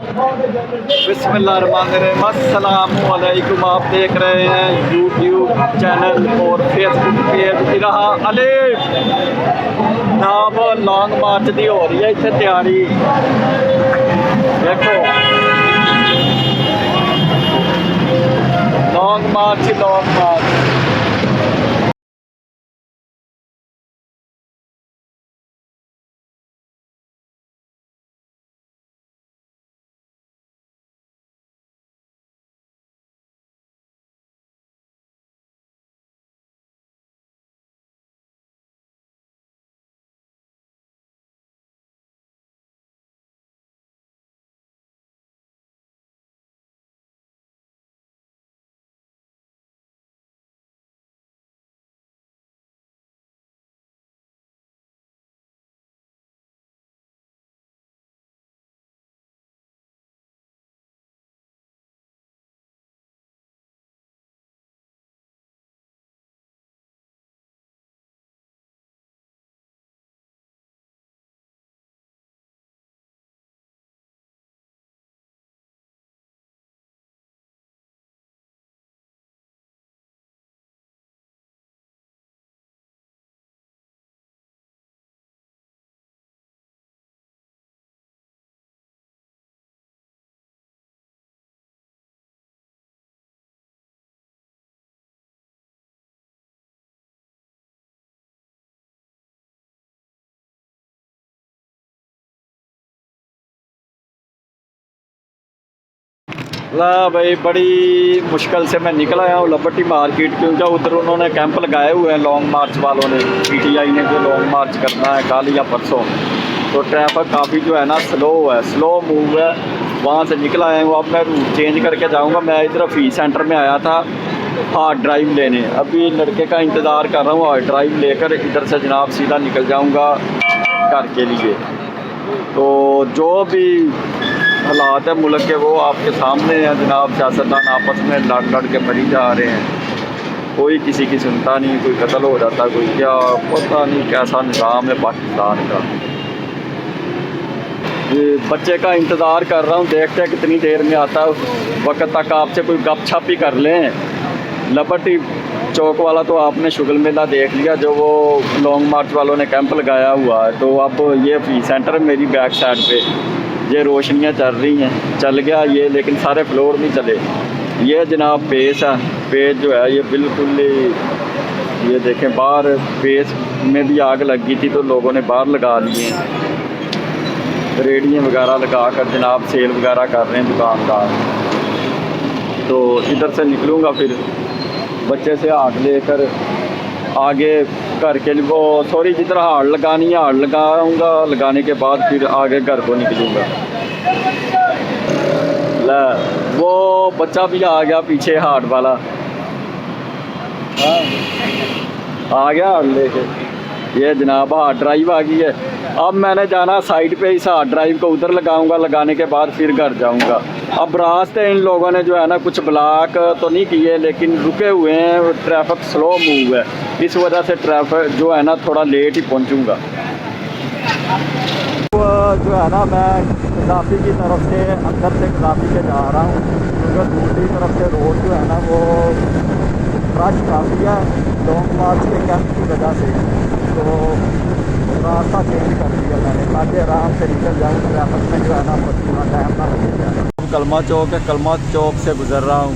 बिस्मिल्लाहिर्रहमानिर्रहीम, अस्सलामुअलैकुम। आप देख रहे हैं यूट्यूब चैनल और फेसबुक पेज इराहा अलिफ नाम लॉन्ग मार्च की हो रही है इतने तैयारी देखो। लॉन्ग मार्च ला भाई, बड़ी मुश्किल से मैं निकल आया हूँ लबर्टी मार्केट, क्योंकि उधर उन्होंने कैंप लगाए हुए हैं लॉन्ग मार्च वालों ने। पीटीआई ने जो लॉन्ग मार्च करना है कल या परसों, तो ट्रैफिक काफ़ी जो है ना स्लो मूव है। वहाँ से निकल आया हूँ। अब मैं रूट चेंज करके जाऊँगा। मैं इधर फी सेंटर में आया था हार्ड ड्राइव लेने। अभी लड़के का इंतज़ार कर रहा हूँ। हार्ड ड्राइव लेकर इधर से जनाब सीधा निकल जाऊँगा घर के लिए। तो जो भी हालात है मुल्क के वो आपके सामने हैं जनाब। सियासतदान आपस में लड़ के मरी जा रहे हैं। कोई किसी की सुनता नहीं, कोई कत्ल हो जाता, कोई क्या, पता नहीं कैसा निज़ाम है पाकिस्तान का। ये बच्चे का इंतज़ार कर रहा हूँ, देखते हैं कितनी देर में आता है। उस वक्त तक आपसे कोई गपशप ही कर लें। लिबर्टी चौक वाला तो आपने शुगल मेला देख लिया, जो वो लॉन्ग मार्च वालों ने कैंप लगाया हुआ है। तो अब ये फी सेंटर मेरी बैक साइड पे ये रोशनियाँ चल रही हैं, चल गया ये, लेकिन सारे फ्लोर नहीं चले। ये जनाब पेस है। पेस जो है ये बिल्कुल ये देखें, बाहर पेस में भी आग लगी थी तो लोगों ने बाहर लगा लिए हैं। रेडियाँ वगैरह लगा कर जनाब सेल वगैरह कर रहे हैं दुकानदार। तो इधर से निकलूँगा, फिर बच्चे से हाथ लेकर आगे घर के लिए वो सॉरी जिधर हाड़ लगानी है हाड़ लगाऊँगा। लगाने के बाद फिर आगे घर को निकलूँगा। ला वो बच्चा भी आ गया पीछे हार्ड वाला। हाँ आ गया हार्ड लेके। ये जनाब हार्ड ड्राइव आ गई है। अब मैंने जाना साइड पे इस हार्ड ड्राइव को उधर लगाऊंगा। लगाने के बाद फिर घर जाऊंगा। अब रास्ते इन लोगों ने जो है ना कुछ ब्लॉक तो नहीं किए, लेकिन रुके हुए हैं। ट्रैफिक स्लो मूव है, इस वजह से ट्रैफिक जो है ना थोड़ा लेट ही पहुंचूंगा। जो है ना मैं गद्दाफी की तरफ से अंदर से गद्दाफी के जा रहा हूँ, क्योंकि दूसरी तरफ से रोड जो है ना वो रश काफ़ी है लॉन्ग मार्च के कैंप की वजह से। तो रास्ता चेंज कर दिया मैंने ताकि आराम से निकल जाऊँ। ट्रैफिक में जो है ना पूरा टाइम ना लगे। कलमा चौक है, कलमा चौक से गुजर रहा हूँ।